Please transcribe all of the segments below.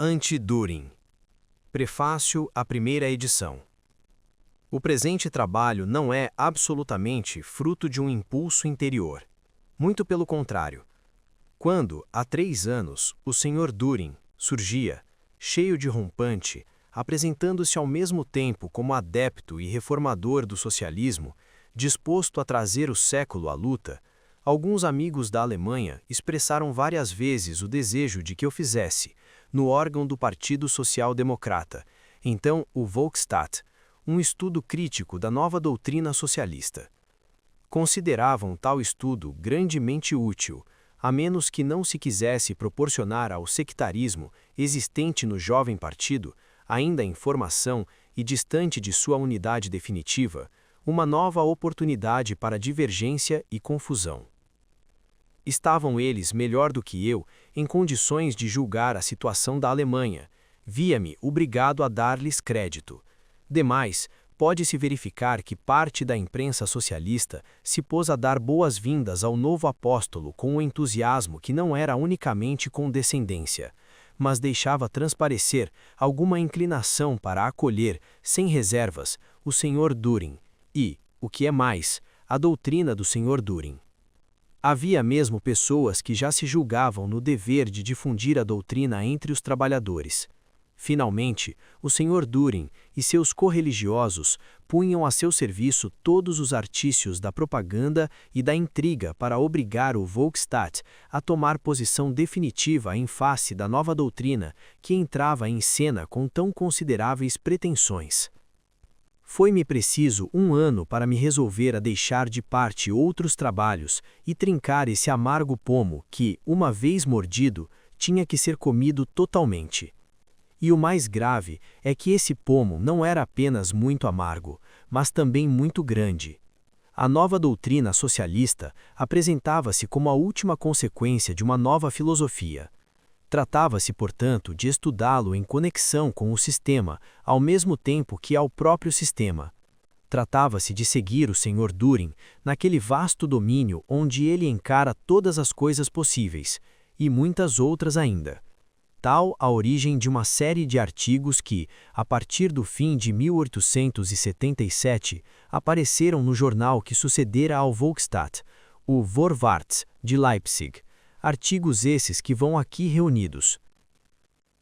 Anti-Düring. Prefácio à primeira edição. O presente trabalho não é absolutamente fruto de um impulso interior. Muito pelo contrário. Quando, há 3 anos, o Sr. Düring surgia, cheio de rompante, apresentando-se ao mesmo tempo como adepto e reformador do socialismo, disposto a trazer o século à luta, alguns amigos da Alemanha expressaram várias vezes o desejo de que eu fizesse, no órgão do Partido Social Democrata, então o Volksstaat, um estudo crítico da nova doutrina socialista. Consideravam tal estudo grandemente útil, a menos que não se quisesse proporcionar ao sectarismo existente no jovem partido, ainda em formação e distante de sua unidade definitiva, uma nova oportunidade para divergência e confusão. Estavam eles, melhor do que eu, em condições de julgar a situação da Alemanha. Via-me obrigado a dar-lhes crédito. Demais, pode-se verificar que parte da imprensa socialista se pôs a dar boas-vindas ao novo apóstolo com um entusiasmo que não era unicamente condescendência, mas deixava transparecer alguma inclinação para acolher, sem reservas, o Sr. Düring e, o que é mais, a doutrina do Sr. Düring. Havia mesmo pessoas que já se julgavam no dever de difundir a doutrina entre os trabalhadores. Finalmente, o Sr. Düring e seus correligiosos punham a seu serviço todos os artifícios da propaganda e da intriga para obrigar o Volksstaat a tomar posição definitiva em face da nova doutrina que entrava em cena com tão consideráveis pretensões. Foi-me preciso 1 ano para me resolver a deixar de parte outros trabalhos e trincar esse amargo pomo que, uma vez mordido, tinha que ser comido totalmente. E o mais grave é que esse pomo não era apenas muito amargo, mas também muito grande. A nova doutrina socialista apresentava-se como a última consequência de uma nova filosofia. Tratava-se, portanto, de estudá-lo em conexão com o sistema, ao mesmo tempo que ao próprio sistema. Tratava-se de seguir o Sr. Düring naquele vasto domínio onde ele encara todas as coisas possíveis, e muitas outras ainda. Tal a origem de uma série de artigos que, a partir do fim de 1877, apareceram no jornal que sucedera ao Volksstaat, o Vorwärts, de Leipzig. Artigos esses que vão aqui reunidos.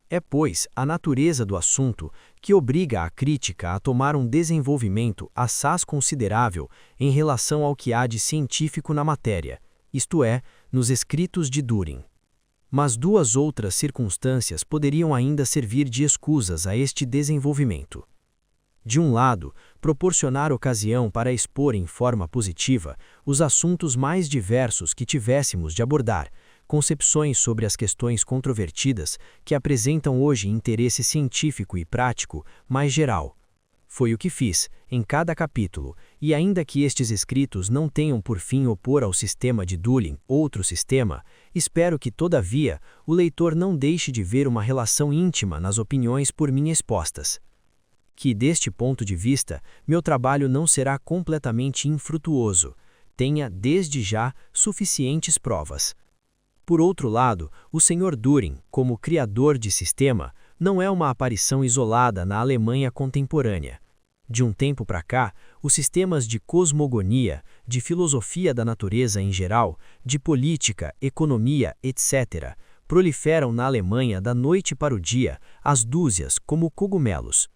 É, pois, a natureza do assunto que obriga a crítica a tomar um desenvolvimento assaz considerável em relação ao que há de científico na matéria, isto é, nos escritos de Düring. Mas 2 outras circunstâncias poderiam ainda servir de escusas a este desenvolvimento. De um lado, proporcionar ocasião para expor em forma positiva os assuntos mais diversos que tivéssemos de abordar, concepções sobre as questões controvertidas que apresentam hoje interesse científico e prático mais geral. Foi o que fiz, em cada capítulo, e ainda que estes escritos não tenham por fim opor ao sistema de Düring outro sistema, espero que, todavia, o leitor não deixe de ver uma relação íntima nas opiniões por mim expostas. Que, deste ponto de vista, meu trabalho não será completamente infrutuoso, tenha, desde já, suficientes provas. Por outro lado, o Sr. Düring, como criador de sistema, não é uma aparição isolada na Alemanha contemporânea. De um tempo para cá, os sistemas de cosmogonia, de filosofia da natureza em geral, de política, economia, etc., proliferam na Alemanha da noite para o dia, às dúzias, como cogumelos.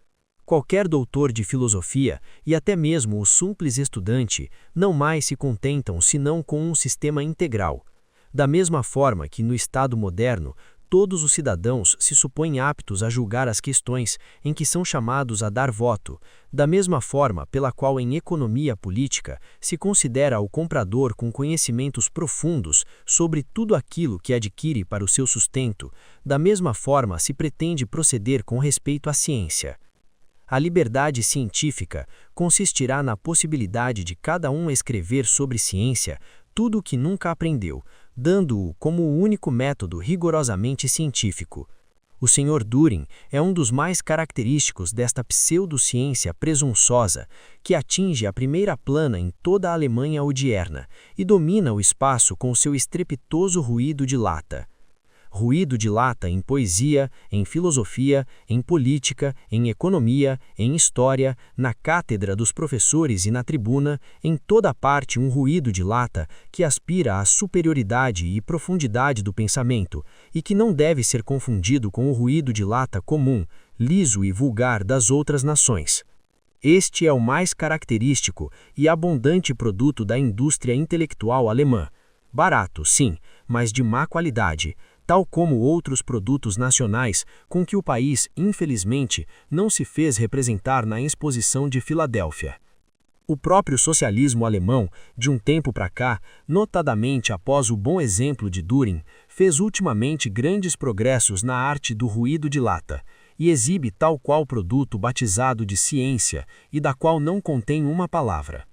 Qualquer doutor de filosofia, e até mesmo o simples estudante, não mais se contentam senão com um sistema integral. Da mesma forma que no Estado moderno, todos os cidadãos se supõem aptos a julgar as questões em que são chamados a dar voto, da mesma forma pela qual em economia política se considera o comprador com conhecimentos profundos sobre tudo aquilo que adquire para o seu sustento, da mesma forma se pretende proceder com respeito à ciência. A liberdade científica consistirá na possibilidade de cada um escrever sobre ciência tudo o que nunca aprendeu, dando-o como o único método rigorosamente científico. O Sr. Düring é um dos mais característicos desta pseudociência presunçosa que atinge a primeira plana em toda a Alemanha odierna e domina o espaço com seu estrepitoso ruído de lata. ruído de lata em poesia, em filosofia, em política, em economia, em história, na cátedra dos professores e na tribuna, em toda parte um ruído de lata que aspira à superioridade e profundidade do pensamento, e que não deve ser confundido com o ruído de lata comum, liso e vulgar das outras nações. Este é o mais característico e abundante produto da indústria intelectual alemã. Barato, sim, mas de má qualidade, tal como outros produtos nacionais com que o país, infelizmente, não se fez representar na Exposição de Filadélfia. O próprio socialismo alemão, de um tempo para cá, notadamente após o bom exemplo de Düring, fez ultimamente grandes progressos na arte do ruído de lata, e exibe tal qual produto batizado de ciência e da qual não contém uma palavra.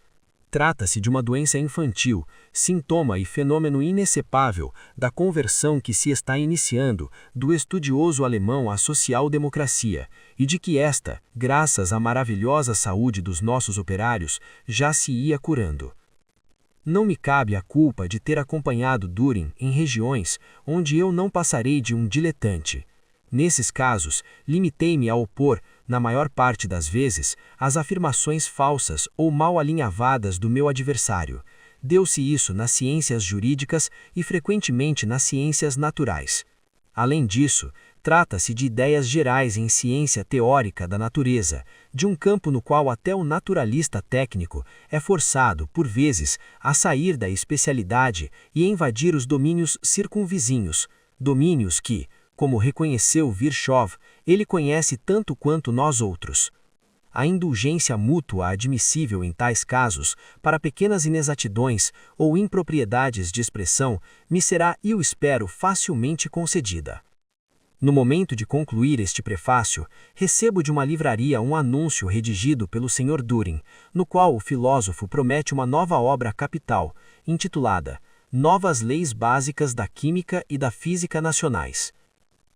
Trata-se de uma doença infantil, sintoma e fenômeno inexcepável da conversão que se está iniciando do estudioso alemão à social-democracia, e de que esta, graças à maravilhosa saúde dos nossos operários, já se ia curando. Não me cabe a culpa de ter acompanhado Düring em regiões onde eu não passarei de um diletante. Nesses casos, limitei-me a opor, na maior parte das vezes, as afirmações falsas ou mal alinhavadas do meu adversário. Deu-se isso nas ciências jurídicas e frequentemente nas ciências naturais. Além disso, trata-se de ideias gerais em ciência teórica da natureza, de um campo no qual até o naturalista técnico é forçado, por vezes, a sair da especialidade e invadir os domínios circunvizinhos, domínios que, como reconheceu Virchow, ele conhece tanto quanto nós outros. A indulgência mútua admissível em tais casos, para pequenas inexatidões ou impropriedades de expressão, me será, eu espero, facilmente concedida. No momento de concluir este prefácio, recebo de uma livraria um anúncio redigido pelo Sr. Düring, no qual o filósofo promete uma nova obra capital, intitulada Novas Leis Básicas da Química e da Física Nacionais.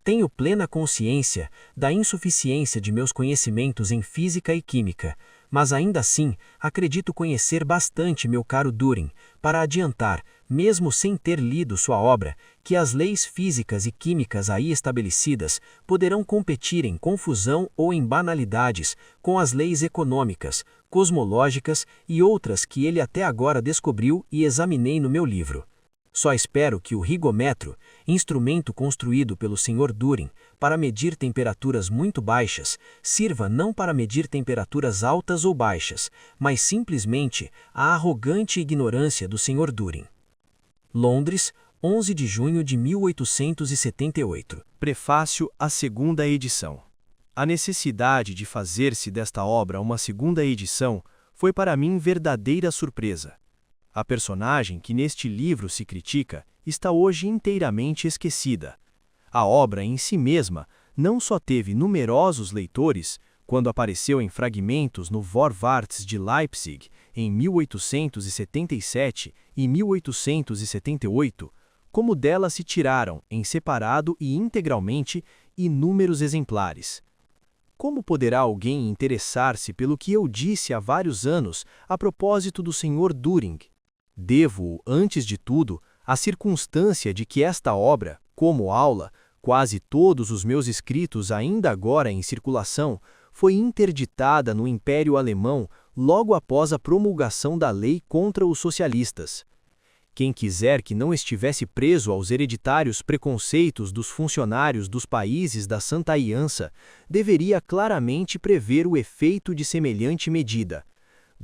Tenho plena consciência da insuficiência de meus conhecimentos em física e química, mas ainda assim acredito conhecer bastante meu caro Düring para adiantar, mesmo sem ter lido sua obra, que as leis físicas e químicas aí estabelecidas poderão competir em confusão ou em banalidades com as leis econômicas, cosmológicas e outras que ele até agora descobriu e examinei no meu livro. Só espero que o rigômetro, instrumento construído pelo Sr. Düring para medir temperaturas muito baixas, sirva não para medir temperaturas altas ou baixas, mas simplesmente a arrogante ignorância do Sr. Düring. Londres, 11 de junho de 1878. Prefácio à segunda edição. A necessidade de fazer-se desta obra uma segunda edição foi para mim verdadeira surpresa. A personagem que neste livro se critica está hoje inteiramente esquecida. A obra em si mesma não só teve numerosos leitores, quando apareceu em fragmentos no Vorwärts de Leipzig em 1877 e 1878, como dela se tiraram, em separado e integralmente, inúmeros exemplares. Como poderá alguém interessar-se pelo que eu disse há vários anos a propósito do Sr. Düring? Devo, antes de tudo, à circunstância de que esta obra, como aula, quase todos os meus escritos ainda agora em circulação, foi interditada no Império Alemão logo após a promulgação da lei contra os socialistas. Quem quiser que não estivesse preso aos hereditários preconceitos dos funcionários dos países da Santa Aliança, deveria claramente prever o efeito de semelhante medida.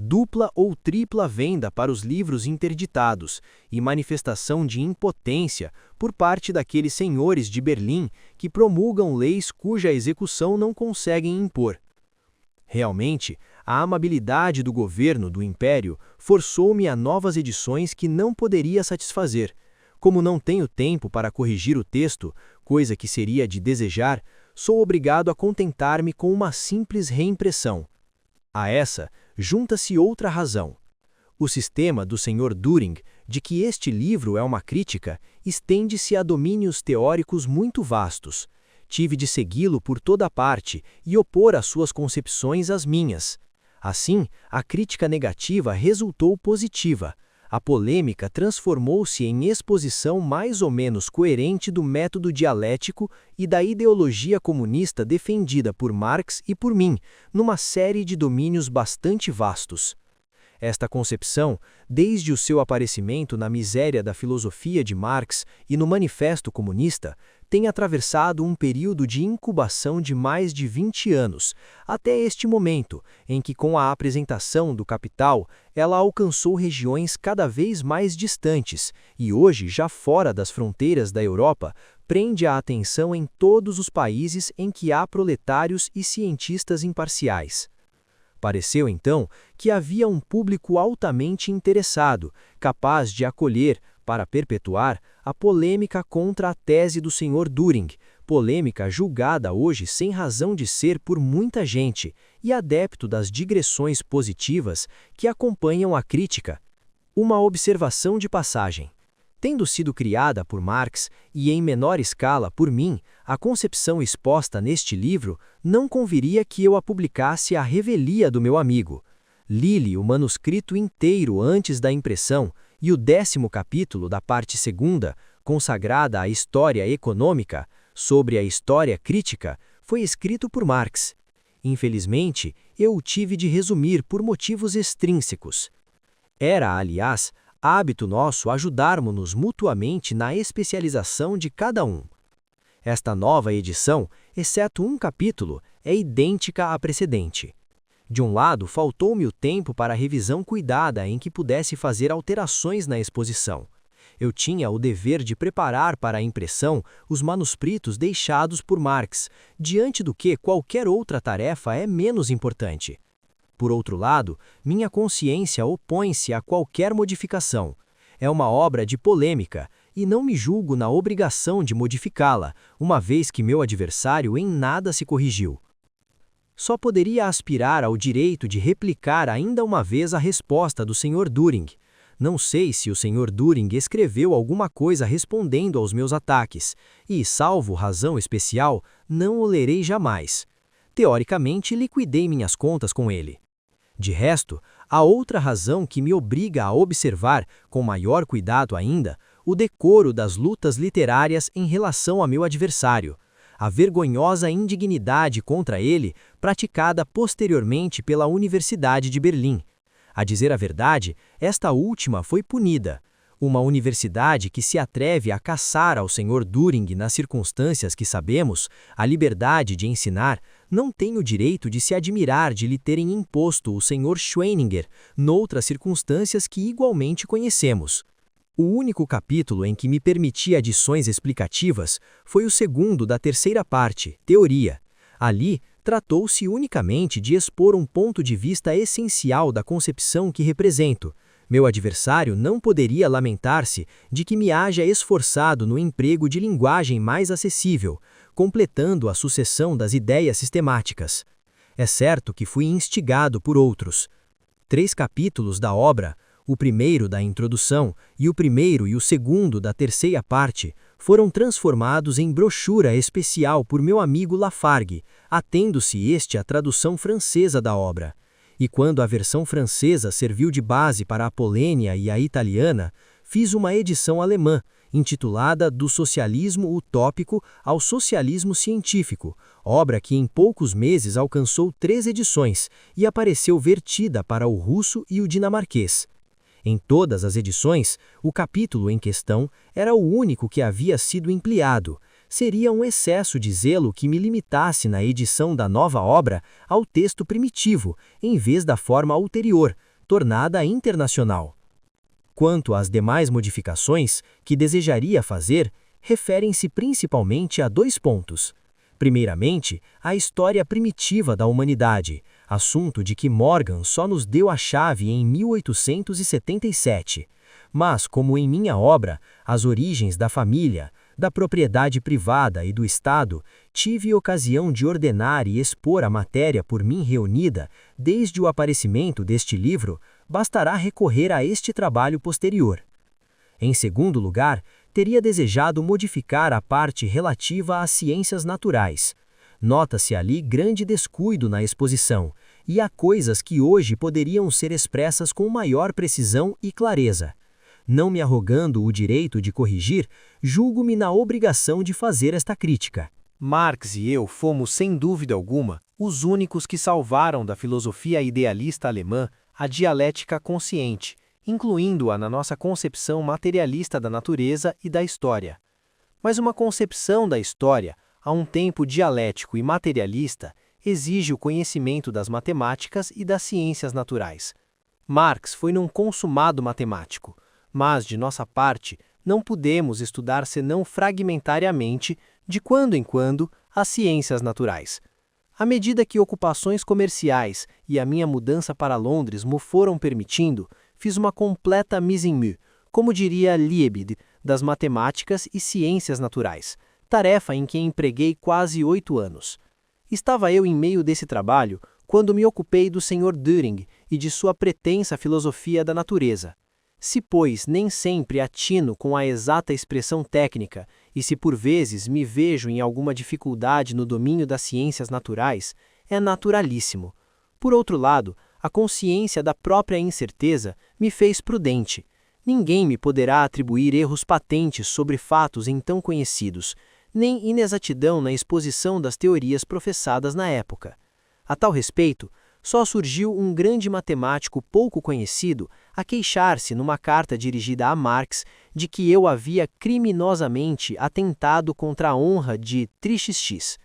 Dupla ou tripla venda para os livros interditados e manifestação de impotência por parte daqueles senhores de Berlim que promulgam leis cuja execução não conseguem impor. Realmente, a amabilidade do governo do Império forçou-me a novas edições que não poderia satisfazer. Como não tenho tempo para corrigir o texto, coisa que seria de desejar, sou obrigado a contentar-me com uma simples reimpressão. A essa, junta-se outra razão. O sistema do Sr. Düring, de que este livro é uma crítica, estende-se a domínios teóricos muito vastos. Tive de segui-lo por toda parte e opor as suas concepções às minhas. Assim, a crítica negativa resultou positiva. a polêmica transformou-se em exposição mais ou menos coerente do método dialético e da ideologia comunista defendida por Marx e por mim, numa série de domínios bastante vastos. Esta concepção, desde o seu aparecimento na Miséria da Filosofia de Marx e no Manifesto Comunista, tem atravessado um período de incubação de mais de 20 anos, até este momento, em que, com a apresentação do Capital, ela alcançou regiões cada vez mais distantes e hoje, já fora das fronteiras da Europa, prende a atenção em todos os países em que há proletários e cientistas imparciais. Pareceu, então, que havia um público altamente interessado, capaz de acolher, para perpetuar, a polêmica contra a tese do Sr. Düring, polêmica julgada hoje sem razão de ser por muita gente e adepto das digressões positivas que acompanham a crítica. Uma observação de passagem. Tendo sido criada por Marx e em menor escala por mim, a concepção exposta neste livro não conviria que eu a publicasse à revelia do meu amigo. Li-lhe o manuscrito inteiro antes da impressão e o 10º capítulo da parte 2ª, consagrada à história econômica, sobre a história crítica, foi escrito por Marx. Infelizmente, eu o tive de resumir por motivos extrínsecos. Era, aliás, hábito nosso ajudarmos-nos mutuamente na especialização de cada um. Esta nova edição, exceto um capítulo, é idêntica à precedente. De um lado, faltou-me o tempo para a revisão cuidada em que pudesse fazer alterações na exposição. Eu tinha o dever de preparar para a impressão os manuscritos deixados por Marx, diante do que qualquer outra tarefa é menos importante. Por outro lado, minha consciência opõe-se a qualquer modificação. É uma obra de polêmica, e não me julgo na obrigação de modificá-la, uma vez que meu adversário em nada se corrigiu. Só poderia aspirar ao direito de replicar ainda uma vez a resposta do Sr. Düring. Não sei se o Sr. Düring escreveu alguma coisa respondendo aos meus ataques, e, salvo razão especial, não o lerei jamais. Teoricamente, liquidei minhas contas com ele. De resto, há outra razão que me obriga a observar, com maior cuidado ainda, o decoro das lutas literárias em relação a meu adversário, a vergonhosa indignidade contra ele praticada posteriormente pela Universidade de Berlim. A dizer a verdade, esta última foi punida. Uma universidade que se atreve a caçar ao Sr. Düring nas circunstâncias que sabemos, a liberdade de ensinar, não tem o direito de se admirar de lhe terem imposto o Sr. Schweininger, noutras circunstâncias que igualmente conhecemos. O único capítulo em que me permiti adições explicativas foi o 2º da 3ª parte, Teoria. Ali, tratou-se unicamente de expor um ponto de vista essencial da concepção que represento. Meu adversário não poderia lamentar-se de que me haja esforçado no emprego de linguagem mais acessível, completando a sucessão das ideias sistemáticas. É certo que fui instigado por outros. 3 capítulos da obra, o primeiro da introdução e o primeiro e o 2º da 3ª parte, foram transformados em brochura especial por meu amigo Lafargue, atendo-se este à tradução francesa da obra. E quando a versão francesa serviu de base para a polênia e a italiana, fiz uma edição alemã, intitulada Do Socialismo Utópico ao Socialismo Científico, obra que em poucos meses alcançou 3 edições e apareceu vertida para o russo e o dinamarquês. Em todas as edições, o capítulo em questão era o único que havia sido ampliado. Seria um excesso de zelo que me limitasse na edição da nova obra ao texto primitivo, em vez da forma ulterior, tornada internacional. Quanto às demais modificações que desejaria fazer, referem-se principalmente a 2 pontos. Primeiramente, a história primitiva da humanidade, assunto de que Morgan só nos deu a chave em 1877. Mas, como em minha obra, As Origens da Família, da Propriedade Privada e do Estado, tive ocasião de ordenar e expor a matéria por mim reunida desde o aparecimento deste livro, bastará recorrer a este trabalho posterior. Em segundo lugar, teria desejado modificar a parte relativa às ciências naturais. Nota-se ali grande descuido na exposição, e há coisas que hoje poderiam ser expressas com maior precisão e clareza. não me arrogando o direito de corrigir, julgo-me na obrigação de fazer esta crítica. Marx e eu fomos, sem dúvida alguma, os únicos que salvaram da filosofia idealista alemã a dialética consciente, incluindo-a na nossa concepção materialista da natureza e da história. Mas uma concepção da história, a um tempo dialético e materialista, exige o conhecimento das matemáticas e das ciências naturais. Marx foi um consumado matemático, mas, de nossa parte, não pudemos estudar senão fragmentariamente, de quando em quando, as ciências naturais. À medida que ocupações comerciais e a minha mudança para Londres me foram permitindo, fiz uma completa mise en mots, como diria Liebig, das matemáticas e ciências naturais, tarefa em que empreguei quase 8 anos. Estava eu em meio desse trabalho quando me ocupei do Sr. Düring e de sua pretensa filosofia da natureza. Se, pois, nem sempre atino com a exata expressão técnica, e se por vezes me vejo em alguma dificuldade no domínio das ciências naturais, é naturalíssimo. Por outro lado, a consciência da própria incerteza me fez prudente. Ninguém me poderá atribuir erros patentes sobre fatos então conhecidos, nem inexatidão na exposição das teorias professadas na época. A tal respeito, só surgiu um grande matemático pouco conhecido a queixar-se numa carta dirigida a Marx de que eu havia criminosamente atentado contra a honra de X.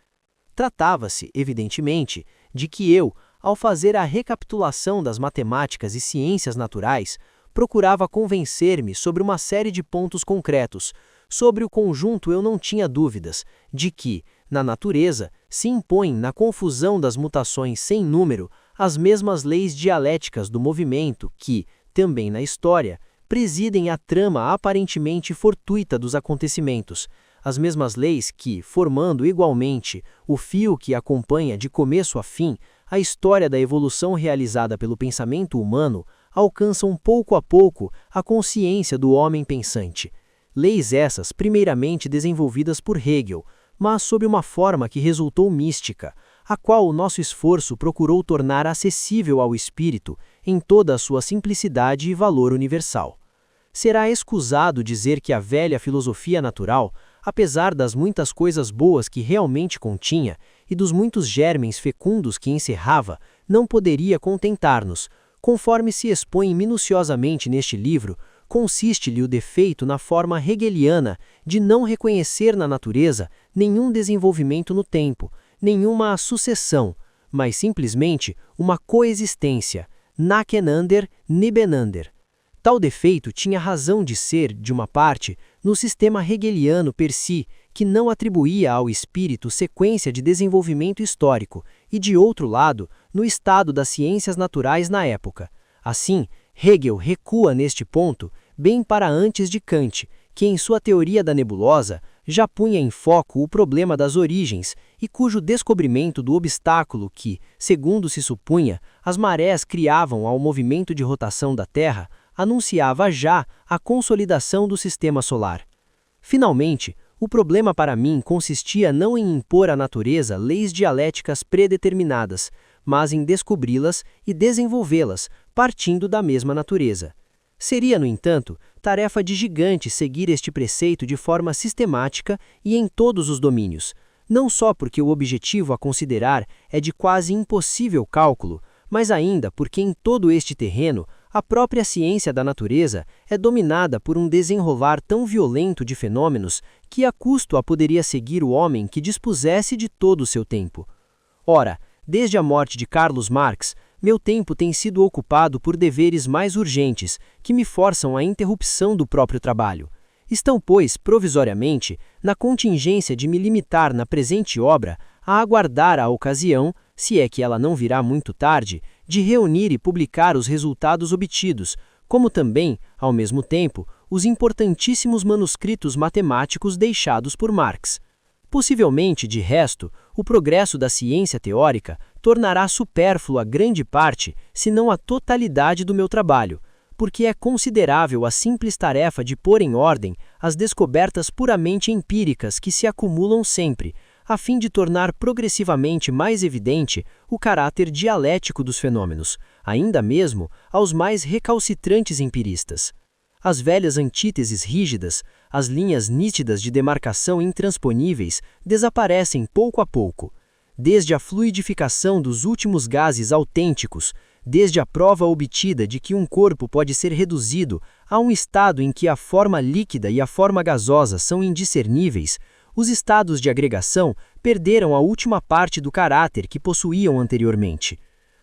Tratava-se, evidentemente, de que eu, ao fazer a recapitulação das matemáticas e ciências naturais, procurava convencer-me sobre uma série de pontos concretos. Sobre o conjunto eu não tinha dúvidas de que, na natureza, se impõem na confusão das mutações sem número as mesmas leis dialéticas do movimento que, também na história, presidem a trama aparentemente fortuita dos acontecimentos, as mesmas leis que, formando igualmente o fio que acompanha de começo a fim a história da evolução realizada pelo pensamento humano, alcançam pouco a pouco a consciência do homem pensante. Leis essas primeiramente desenvolvidas por Hegel, mas sob uma forma que resultou mística, a qual o nosso esforço procurou tornar acessível ao espírito em toda a sua simplicidade e valor universal. Será escusado dizer que a velha filosofia natural, apesar das muitas coisas boas que realmente continha e dos muitos germens fecundos que encerrava, não poderia contentar-nos. Conforme se expõe minuciosamente neste livro, consiste-lhe o defeito na forma hegeliana de não reconhecer na natureza nenhum desenvolvimento no tempo, nenhuma sucessão, mas simplesmente uma coexistência, nacheinander, nebenander. Tal defeito tinha razão de ser, de uma parte, no sistema hegeliano per si, que não atribuía ao espírito sequência de desenvolvimento histórico, e de outro lado, no estado das ciências naturais na época. Assim, Hegel recua neste ponto bem para antes de Kant, que em sua teoria da nebulosa já punha em foco o problema das origens e cujo descobrimento do obstáculo que, segundo se supunha, as marés criavam ao movimento de rotação da Terra, anunciava já a consolidação do sistema solar. Finalmente, o problema para mim consistia não em impor à natureza leis dialéticas predeterminadas, mas em descobri-las e desenvolvê-las, partindo da mesma natureza. Seria, no entanto, tarefa de gigante seguir este preceito de forma sistemática e em todos os domínios, não só porque o objetivo a considerar é de quase impossível cálculo, mas ainda porque em todo este terreno a própria ciência da natureza é dominada por um desenrolar tão violento de fenômenos que a custo a poderia seguir o homem que dispusesse de todo o seu tempo. Ora, desde a morte de Carlos Marx, meu tempo tem sido ocupado por deveres mais urgentes, que me forçam à interrupção do próprio trabalho. Estão, pois, provisoriamente, na contingência de me limitar na presente obra a aguardar a ocasião, se é que ela não virá muito tarde, de reunir e publicar os resultados obtidos, como também, ao mesmo tempo, os importantíssimos manuscritos matemáticos deixados por Marx. Possivelmente, de resto, o progresso da ciência teórica tornará supérflua grande parte, se não a totalidade do meu trabalho, porque é considerável a simples tarefa de pôr em ordem as descobertas puramente empíricas que se acumulam sempre, a fim de tornar progressivamente mais evidente o caráter dialético dos fenômenos, ainda mesmo aos mais recalcitrantes empiristas. As velhas antíteses rígidas, as linhas nítidas de demarcação intransponíveis, desaparecem pouco a pouco. Desde a fluidificação dos últimos gases autênticos, desde a prova obtida de que um corpo pode ser reduzido a um estado em que a forma líquida e a forma gasosa são indiscerníveis, os estados de agregação perderam a última parte do caráter que possuíam anteriormente.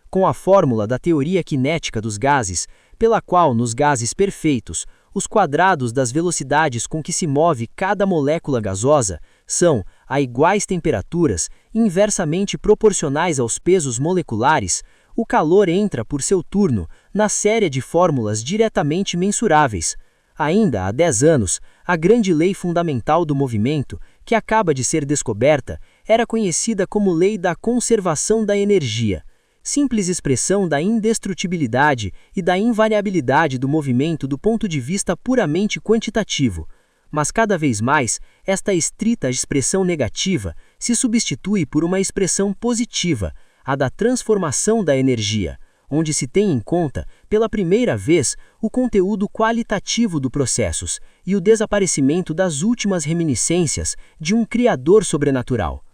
Com a fórmula da teoria cinética dos gases, pela qual nos gases perfeitos, os quadrados das velocidades com que se move cada molécula gasosa são, a iguais temperaturas, inversamente proporcionais aos pesos moleculares, o calor entra por seu turno na série de fórmulas diretamente mensuráveis. Ainda há 10 anos, a grande lei fundamental do movimento, que acaba de ser descoberta, era conhecida como lei da conservação da energia, simples expressão da indestrutibilidade e da invariabilidade do movimento do ponto de vista puramente quantitativo. Mas cada vez mais, esta estrita expressão negativa se substitui por uma expressão positiva, a da transformação da energia, onde se tem em conta, pela primeira vez, o conteúdo qualitativo dos processos e o desaparecimento das últimas reminiscências de um criador sobrenatural.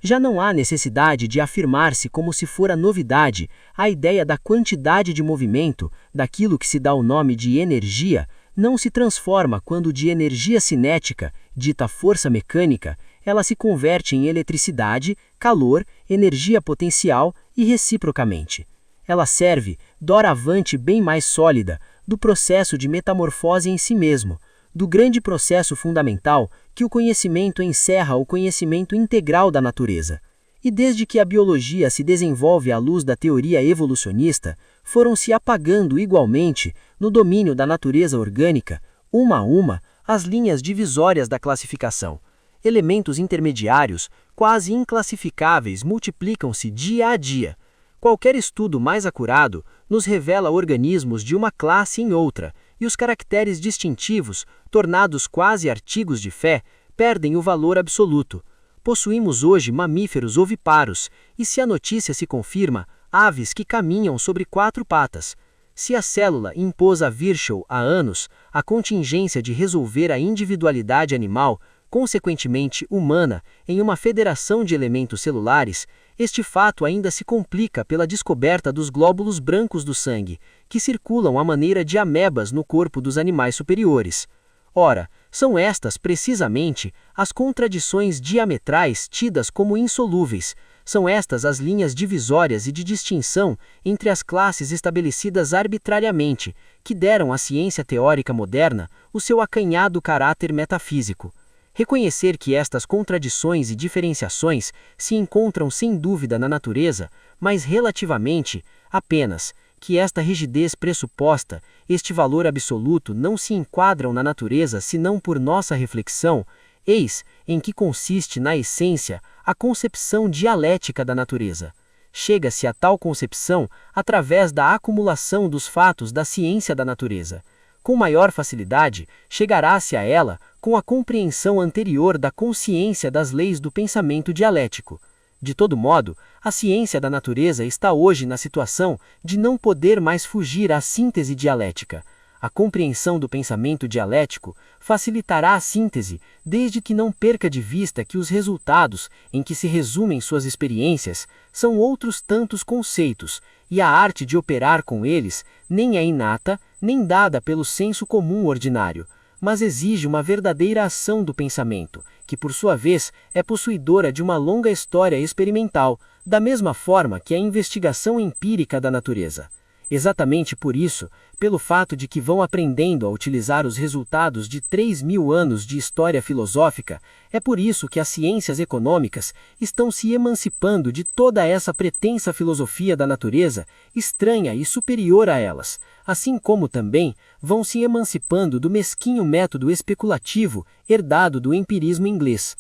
Já não há necessidade de afirmar-se como se fora novidade a ideia da quantidade de movimento, daquilo que se dá o nome de energia, não se transforma quando de energia cinética, dita força mecânica, ela se converte em eletricidade, calor, energia potencial e reciprocamente. Ela serve, doravante bem mais sólida, do processo de metamorfose em si mesmo, do grande processo fundamental que o conhecimento encerra o conhecimento integral da natureza. E desde que a biologia se desenvolve à luz da teoria evolucionista, foram se apagando igualmente, no domínio da natureza orgânica, uma a uma, as linhas divisórias da classificação. Elementos intermediários, quase inclassificáveis, multiplicam-se dia a dia. Qualquer estudo mais acurado nos revela organismos de uma classe em outra, e os caracteres distintivos, tornados quase artigos de fé, perdem o valor absoluto. Possuímos hoje mamíferos oviparos, e se a notícia se confirma, aves que caminham sobre 4 patas. Se a célula impôs a Virchow há anos a contingência de resolver a individualidade animal, consequentemente humana, em uma federação de elementos celulares, este fato ainda se complica pela descoberta dos glóbulos brancos do sangue, que circulam à maneira de amebas no corpo dos animais superiores. Ora, são estas, precisamente, as contradições diametrais tidas como insolúveis, são estas as linhas divisórias e de distinção entre as classes estabelecidas arbitrariamente, que deram à ciência teórica moderna o seu acanhado caráter metafísico. Reconhecer que estas contradições e diferenciações se encontram sem dúvida na natureza, mas relativamente, apenas, que esta rigidez pressuposta, este valor absoluto não se enquadram na natureza senão por nossa reflexão, eis em que consiste na essência a concepção dialética da natureza. Chega-se a tal concepção através da acumulação dos fatos da ciência da natureza. Com maior facilidade, chegará-se a ela com a compreensão anterior da consciência das leis do pensamento dialético. De todo modo, a ciência da natureza está hoje na situação de não poder mais fugir à síntese dialética. A compreensão do pensamento dialético facilitará a síntese, desde que não perca de vista que os resultados, em que se resumem suas experiências, são outros tantos conceitos, e a arte de operar com eles nem é inata, nem dada pelo senso comum ordinário, mas exige uma verdadeira ação do pensamento, que por sua vez é possuidora de uma longa história experimental, da mesma forma que a investigação empírica da natureza. Exatamente por isso, pelo fato de que vão aprendendo a utilizar os resultados de 3.000 anos de história filosófica, é por isso que as ciências econômicas estão se emancipando de toda essa pretensa filosofia da natureza, estranha e superior a elas, assim como também vão se emancipando do mesquinho método especulativo herdado do empirismo inglês.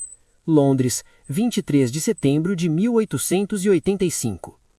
Londres, 23 de setembro de 1885.